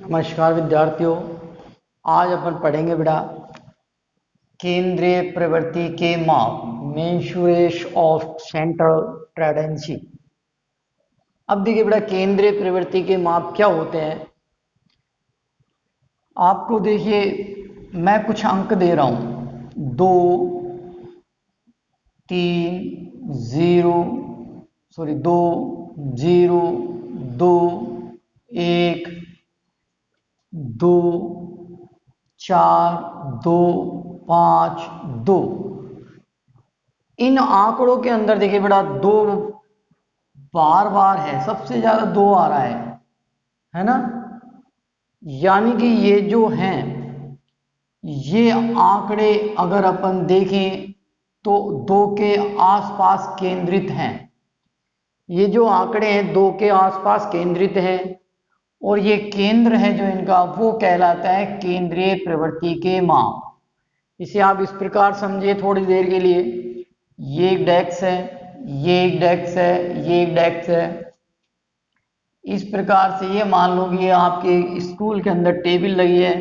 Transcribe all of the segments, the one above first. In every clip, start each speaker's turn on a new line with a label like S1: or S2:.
S1: नमस्कार विद्यार्थियों। आज अपन पढ़ेंगे बेटा केंद्रीय प्रवृत्ति के माप, मेंसुरेशन ऑफ सेंट्रल टेंडेंसी। अब देखिए बेटा, केंद्रीय प्रवृत्ति के माप क्या होते हैं। आपको देखिए, मैं कुछ अंक दे रहा हूं, 2 3 0 2 0 2 1 2 4 2 5 2। इन आंकड़ों के अंदर देखिए बेटा, दो बार बार है, सबसे ज्यादा 2 आ रहा है ना। यानी कि ये जो हैं, ये आंकड़े अगर अपन देखें तो 2 के आसपास केंद्रित हैं। ये जो आंकड़े हैं 2 के आसपास केंद्रित हैं, और ये केंद्र है जो इनका, वो कहलाता है केंद्रीय प्रवृत्ति के माप। इसे आप इस प्रकार समझिए थोड़ी देर के लिए, ये एक डेस्क है, ये एक डेस्क है, ये एक डेस्क है। इस प्रकार से ये मान लो कि आपके स्कूल के अंदर टेबल लगी है,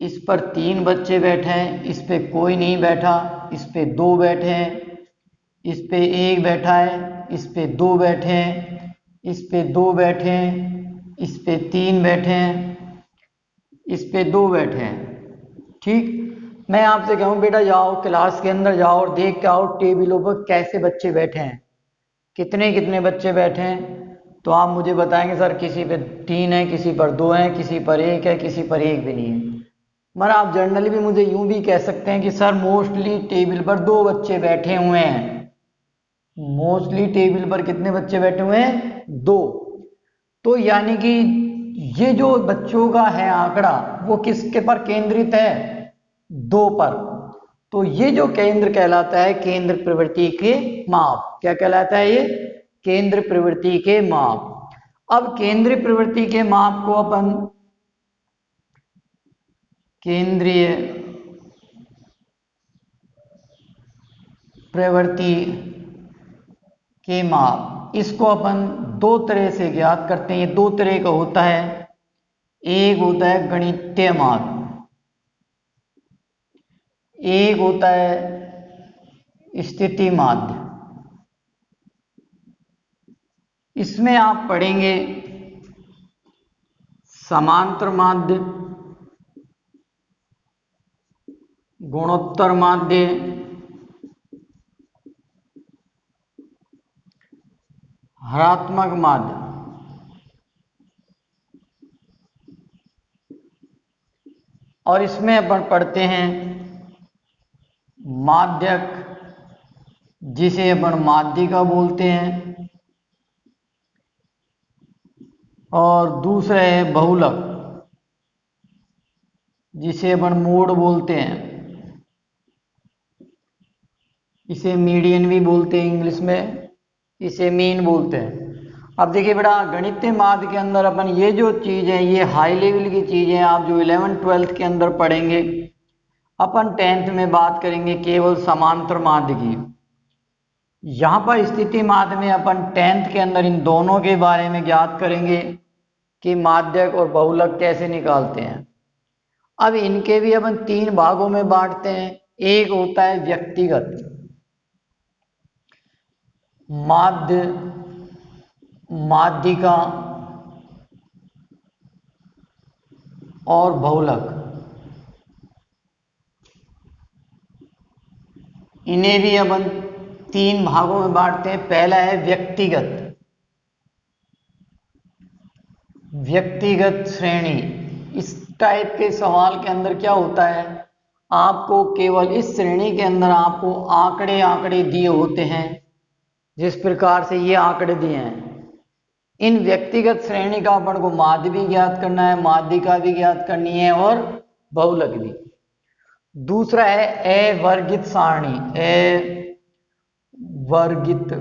S1: इस पर 3 बच्चे बैठे हैं, इस पे कोई नहीं बैठा, इस पे 2 बैठे हैं, इस पे 1 बैठा है, इस पे 2 बैठे हैं, इस पे 2 बैठे हैं, इस पे 3 बैठे हैं, इस पे 2 बैठे हैं। ठीक, मैं आपसे कहूँ बेटा, जाओ क्लास के अंदर जाओ और देख के आओ टेबलों पर कैसे बच्चे बैठे हैं, कितने कितने बच्चे बैठे हैं। तो आप मुझे बताएंगे सर किसी पे 3 है, किसी पर 2 है, किसी पर 1 है, किसी पर 1 भी नहीं है। मगर आप जनरली भी मुझे यूं भी कह सकते हैं कि सर मोस्टली टेबल पर 2 बच्चे बैठे हुए हैं। मोस्टली टेबल पर कितने बच्चे बैठे हुए हैं? 2। तो यानी कि ये जो बच्चों का है आंकड़ा, वो किसके पर केंद्रित है? 2 पर। तो ये जो केंद्र कहलाता है केंद्र प्रवृत्ति के माप। क्या कहलाता है ये? केंद्र प्रवृत्ति के माप। अब केंद्रीय प्रवृत्ति के माप को अपन केंद्रीय प्रवृत्ति के माप, इसको अपन 2 तरह से ज्ञात करते हैं। ये 2 तरह का होता है। एक होता है गणितीय माप, एक होता है स्थिति माध्य। इसमें आप पढ़ेंगे समांतर माध्य, गुणोत्तर माध्य, हरात्मक माध्य। और इसमें अपन पढ़ते हैं माध्यक, जिसे अपन माध्यिका बोलते हैं, और दूसरा है बहुलक, जिसे अपन मोड बोलते हैं। इसे मीडियन भी बोलते हैं इंग्लिश में, इसे मीन बोलते हैं। अब देखिए बेटा, गणितीय माध्य के अंदर अपन ये जो चीज है, ये हाई लेवल की चीजें आप जो 11th-12th के अंदर पढ़ेंगे। अपन 10th में बात करेंगे केवल समांतर माध्य की। यहाँ पर स्थिति माध्य में अपन 10th के अंदर इन दोनों के बारे में ज्ञात करेंगे कि माध्यक और बहुलक कैसे निकालते हैं। अब इनके भी अपन 3 भागों में बांटते हैं। एक होता है व्यक्तिगत माध्य, माध्यिका और बहुलक। इन्हें भी अपन 3 भागों में बांटते हैं। पहला है व्यक्तिगत, व्यक्तिगत श्रेणी। इस टाइप के सवाल के अंदर क्या होता है, आपको केवल इस श्रेणी के अंदर आपको आंकड़े आंकड़े दिए होते हैं, जिस प्रकार से ये आंकड़े दिए हैं। इन व्यक्तिगत श्रेणी का अपन को माध्य भी ज्ञात करना है, माध्यिका भी ज्ञात करनी है, और बहुलक भी। दूसरा है अवर्गित सारणी, अवर्गित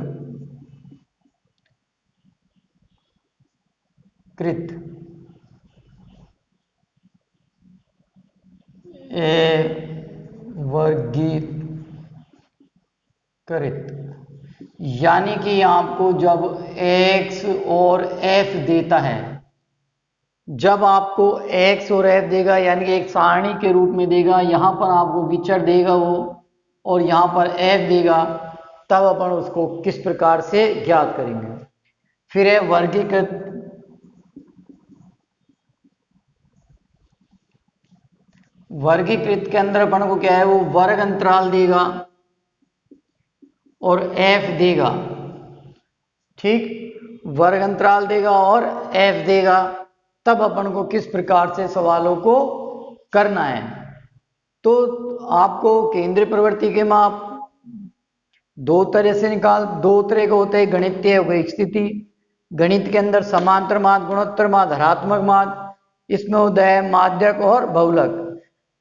S1: कृत, वर्गीकृत। यानी कि आपको जब x और f देता है, जब आपको x और f देगा यानी कि एक सारणी के रूप में देगा, यहाँ पर आपको विचर देगा वो और यहाँ पर f देगा, तब अपन उसको किस प्रकार से ज्ञात करेंगे। फिर है वर्गीकृत। वर्गीकृत के अंदर अपन को क्या है, वो वर्ग अंतराल देगा और f देगा। ठीक, वर्ग अंतराल देगा और f देगा, तब अपन को किस प्रकार से सवालों को करना है। तो आपको केंद्रीय प्रवृत्ति के माप दो तरह से दो तरह के होते हैं, गणितीय और स्थिति। गणित के अंदर समांतर माध्य, गुणोत्तर माध्य, धनात्मक माध्य, इसमें होता है माध्यक और बहुलक।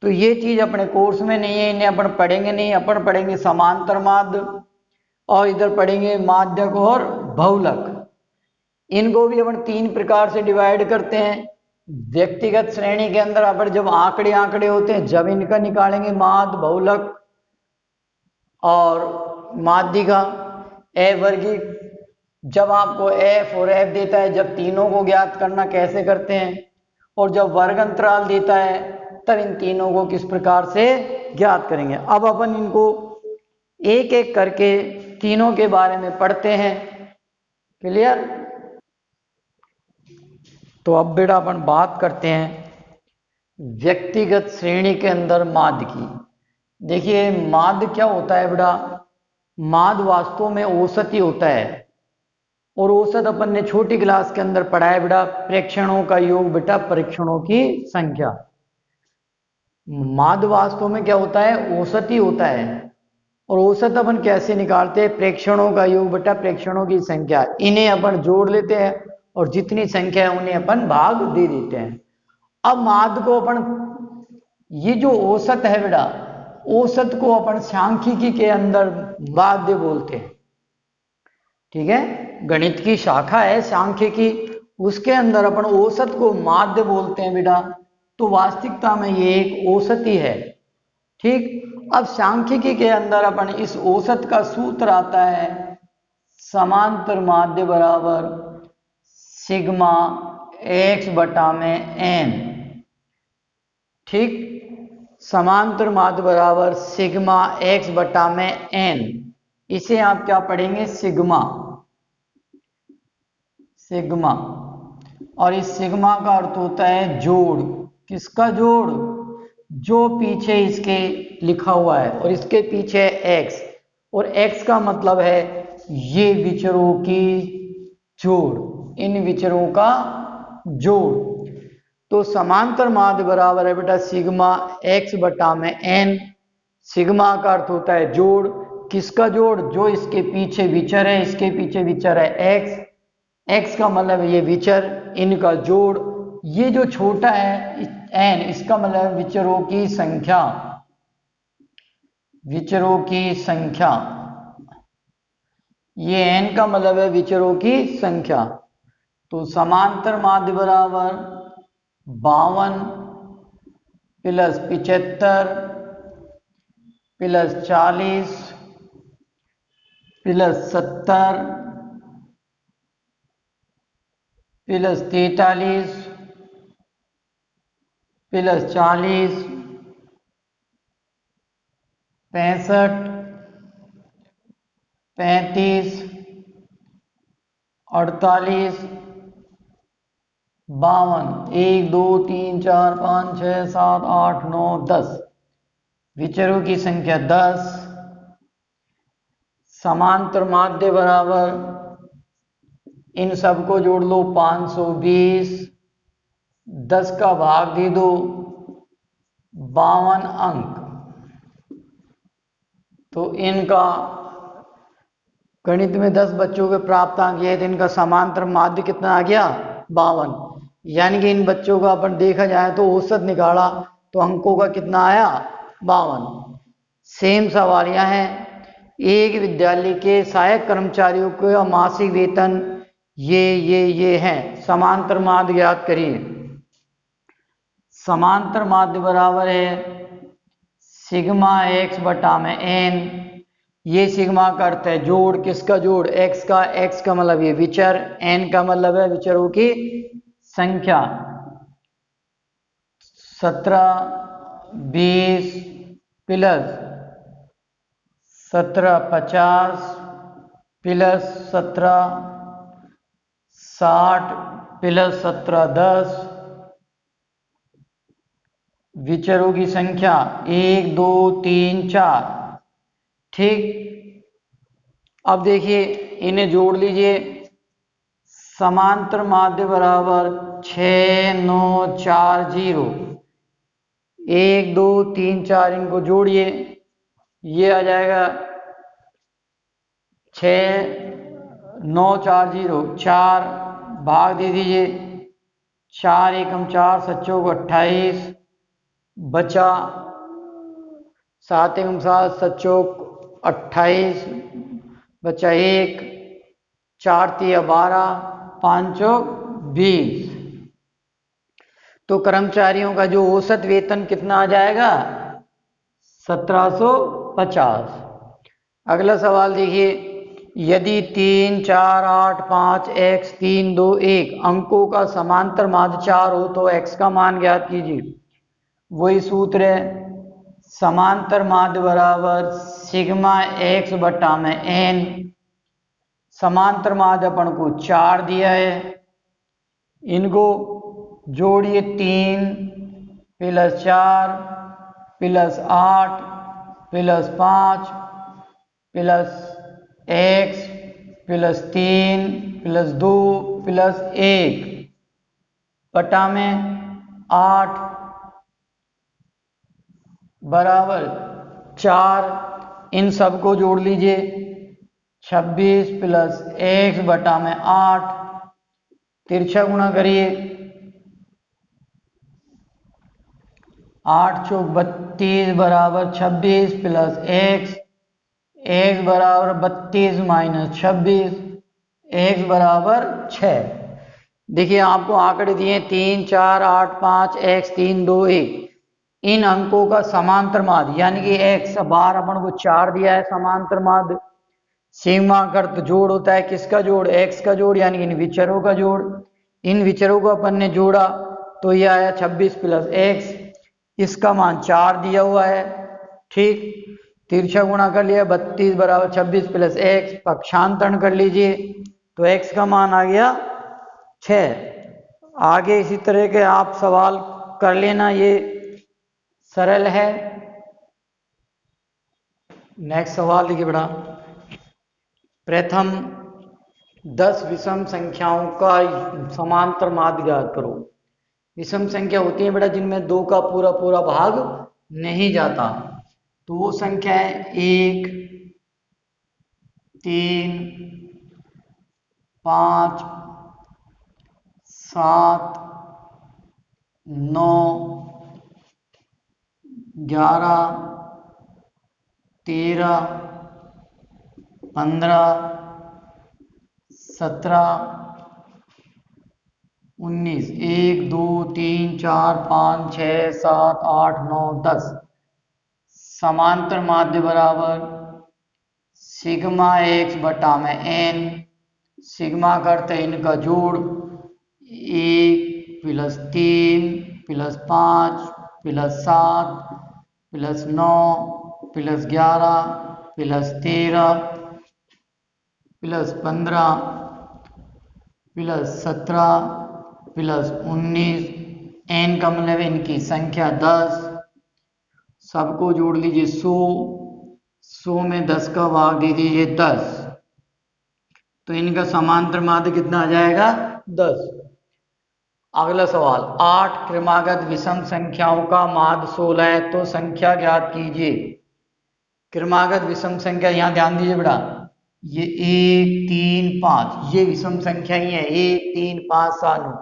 S1: तो ये चीज अपने कोर्स में नहीं है, इन्हें अपन पढ़ेंगे नहीं। अपन पढ़ेंगे समांतर माध्य और इधर पढ़ेंगे माध्यक और बहुलक। इनको भी अपन तीन प्रकार से डिवाइड करते हैं। व्यक्तिगत श्रेणी के अंदर अपन जब आंकड़े होते हैं, जब इनका निकालेंगे माध्य, बहुलक और माध्यिका। अवर्गीय, जब आपको f और f देता है, जब तीनों को ज्ञात करना कैसे करते हैं, और जब वर्ग अंतराल देता है तब इन तीनों को किस प्रकार से ज्ञात करेंगे। अब अपन इनको एक एक करके तीनों के बारे में पढ़ते हैं। क्लियर? तो अब बेटा अपन बात करते हैं व्यक्तिगत श्रेणी के अंदर माध्य की। देखिए माध्य क्या होता है बेटा, माध्य वास्तव में औसत ही होता है। और औसत अपन ने छोटी क्लास के अंदर पढ़ा है बेटा, प्रेक्षणों का योग बेटा परीक्षणों की संख्या। माध्य वास्तव में क्या होता है, औसत ही होता है। और औसत अपन कैसे निकालते हैं, प्रेक्षणों का योग बेटा प्रेक्षणों की संख्या, इन्हें अपन जोड़ लेते हैं और जितनी संख्या है उन्हें अपन भाग दे देते हैं। अब माध्य को अपन, ये जो औसत है बेटा, औसत को अपन सांख्यिकी के अंदर माध्य बोलते हैं। ठीक है, गणित की शाखा है सांख्यिकी, उसके अंदर अपन औसत को माध्य बोलते हैं बेटा। तो वास्तविकता में ये एक औसत ही है। ठीक, अब सांख्यिकी के अंदर अपन इस औसत का सूत्र आता है समांतर माध्य बराबर सिग्मा x बटा में n। ठीक, समांतर माध्य बराबर सिग्मा x बटा में n। इसे आप क्या पढ़ेंगे, सिग्मा। सिग्मा, और इस सिग्मा का अर्थ होता है जोड़। किसका जोड़, जो पीछे इसके लिखा हुआ है और इसके पीछे x, और x का मतलब है ये विचरों की जोड़, इन विचरों का जोड़। तो समांतर माध्य बराबर है बेटा सिग्मा x बटा में n। सिग्मा का अर्थ होता है जोड़। किसका जोड़, जो इसके पीछे विचर है, इसके पीछे विचर है x, x का मतलब ये विचर, इनका जोड़। ये जो छोटा है n, इसका मतलब विचरों की संख्या, विचरों की संख्या। ये n का मतलब है विचरों की संख्या। तो समांतर माध्य बराबर 52 plus 75 plus 40 plus 70 plus 43 plus 40 65 35 48 52 1 2 3 4 5 6 7 8 9 10, विचरों की संख्या 10। समांतर माध्य बराबर इन सबको जोड़ लो 520, 10 का भाग दे दो 52 अंक। तो इनका गणित में 10 बच्चों के प्राप्तांक ये, तो इनका समांतर माध्य कितना आ गया 52। यानी कि इन बच्चों का अपन देखा जाए तो औसत निकाला तो अंकों का कितना आया 52। सेम सवाल यहाँ है, एक विद्यालय के सहायक कर्मचारियों का मासिक वेतन ये हैं, समांतर माध्य ज्ञात करिए। समांतर माध्य बराबर है सिग्मा x बटा में n। ये सिग्मा का अर्थ है जोड़। किसका जोड़, x का। x का मतलब ये विचर, n का मतलब है विचरों की संख्या। 1720 प्लस 1750 प्लस 1760 प्लस 1710। विचरों की संख्या 1 2 3 4। ठीक, अब देखिए इन्हें जोड़ लीजिए। समांतर माध्य बराबर 6940। 1 2 3 4 इनको जोड़िए, ये आ जाएगा 6940। 4 भाग दे दीजिए, 4 एकम 4 सच्चों को 28 बचा, 7 एकम 7 सच्चों 28 बचा 1, 4 तिया 12 5 चौक 20। तो कर्मचारियों का जो औसत वेतन कितना आ जाएगा? 1750। अगला सवाल देखिए, यदि 3 4 8 5 x 3 2 1 अंकों का समांतर माध्य 4 हो तो x का मान ज्ञात कीजिए। वही सूत्र है, समांतर माध्य बराबर सिग्मा x बटा में n। समांतर माध्य अपन को 4 दिया है, इनको जोड़िए। 3 plus 4 plus 8 plus 5 plus x plus 3 plus 2 plus 1 बटा में 8 बराबर 4। इन सबको जोड़ लीजिए। 26 प्लस x बटा में 8, तिरछा गुणा करिए। 8 चौक 32 बराबर 26 प्लस x, x बराबर 32 माइनस 26, x बराबर 6। देखिए आपको आंकड़े दिए 3 4 8 5 x 3 2 1। इन अंकों का समांतर माध्य यानी कि x बार अपन को 4 दिया है समांतर माध्य। सीमा कर्त जोड़ होता है, किसका जोड़? x का जोड़, यानी इन विचरों का जोड़। इन विचरों को अपन ने जोड़ा तो यह आया 26 प्लस x, इसका मान 4 दिया हुआ है। ठीक, तिरछा गुणा कर लिया, 32 बराबर 26 प्लस x, पक्षांतरण कर लीजिए तो x का मान आ गया 6। आगे इसी तरह के आप सवाल कर लेना, ये सरल है। नेक्स्ट सवाल देखिए बेटा, प्रथम 10 विषम संख्याओं का समांतर माध्य ज्ञात करो। विषम संख्या होती है बेटा जिनमें 2 का पूरा पूरा भाग नहीं जाता, तो वो संख्या है 1 3 5 7 9 11 13 15 17 19। 1 2 3 4 5 6 7 8 9 10। समांतर माध्य बराबर सिग्मा x बटा में n। सिग्मा करते हैं इनका जोड़, 1 plus 3 plus 5 plus 7 plus 9 plus 11 plus 13 plus 15 plus 17 plus 19। n का मतलब इनकी संख्या 10। सबको जोड़ लीजिए 100। 100 में 10 का भाग दे दीजिए 10, तो इनका समांतर माध्य कितना आ जाएगा? 10। अगला सवाल, 8 क्रमागत विषम संख्याओं का माध्य 16 है तो संख्या ज्ञात कीजिए। क्रमागत विषम संख्या, यहां ध्यान दीजिए बेटा, ये 1 3 5 ये विषम संख्या ही है। 1 3 5 7 9।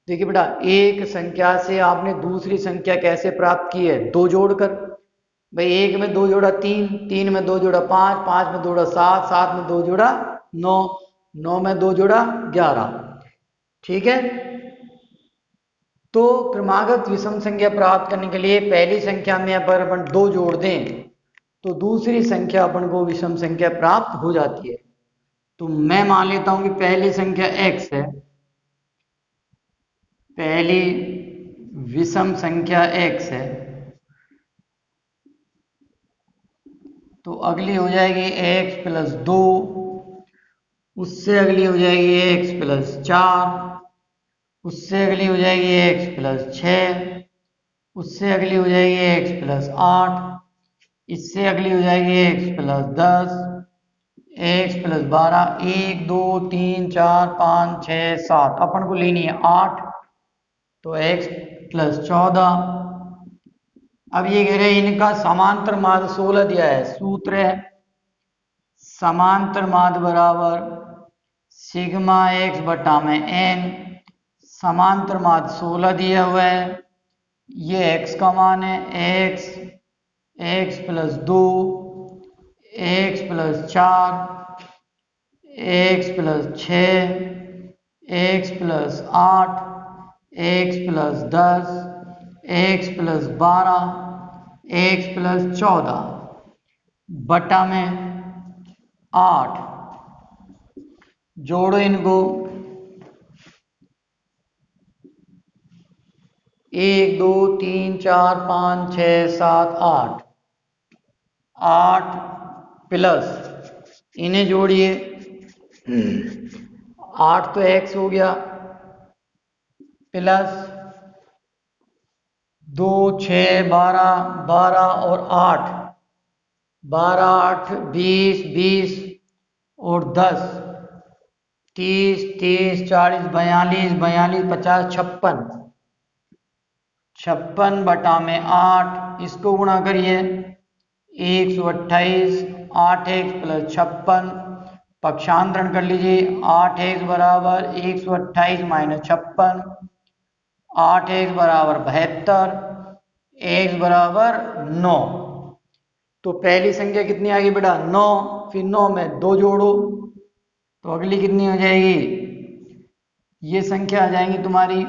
S1: देखिए बेटा, एक संख्या से आपने दूसरी संख्या कैसे प्राप्त की है? 2 जोड़कर। भाई 1 में 2 जोड़ा 3, 3 में 2 जोड़ा 5, 5 में 2 जोड़ा 7, 7 में 2 जोड़ा 9, 9 में 2 जोड़ा 11। ठीक है, तो क्रमागत विषम संख्या प्राप्त करने के लिए पहली संख्या में अगर अपन 2 जोड़ दें तो दूसरी संख्या अपन को विषम संख्या प्राप्त हो जाती है। तो मैं मान लेता हूं कि पहली संख्या x है, पहली विषम संख्या x है तो अगली हो जाएगी x प्लस 2, उससे अगली हो जाएगी x प्लस 4, उससे अगली हो जाएगी x प्लस 6, उससे अगली हो जाएगी x प्लस 8, इससे अगली हो जाएगी x प्लस 10, x प्लस 12, 1 2 3 4 5 6 7, अपन को लेनी है 8, तो x प्लस 14। अब ये कह रहे हैं इनका समांतर माध्य 16 दिया है, सूत्र है समांतर माध्य बराबर सिग्मा x बटा में n, समांतर माध्य 16 दिया हुआ है, ये x का मान है x plus 2, x plus 4, x plus 6, x plus 8, x plus 10, x plus 12, x plus 14 बटा में 8, जोड़ो इनको, 1 2 3 4 5 6 7 8, 8 प्लस इन्हें जोड़िए, 8 तो x हो गया प्लस 2 6 12 12 और 8, 12 8 20 20 और 10 30 30 40 42 42 50 56, 56 बटा में 8, इसको गुणा करिए 128, 8x प्लस 56, पक्षांतरण कर लीजिए, 8x बराबर 128 माइनस 56, 8x बराबर 72, x बराबर 9। तो पहली संख्या कितनी आ गई बेटा 9, फिर 9 में 2 जोड़ो तो अगली कितनी हो जाएगी, ये संख्या आ जाएंगी तुम्हारी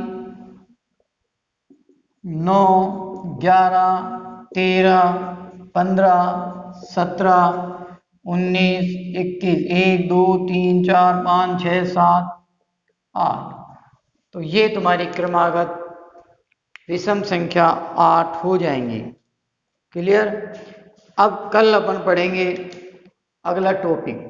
S1: 9 11 13 15 17 19 21, 1 2 3 4 5 6 7 8, तो ये तुम्हारी क्रमागत विषम संख्या 8 हो जाएंगी। क्लियर। अब कल अपन पढ़ेंगे अगला टॉपिक।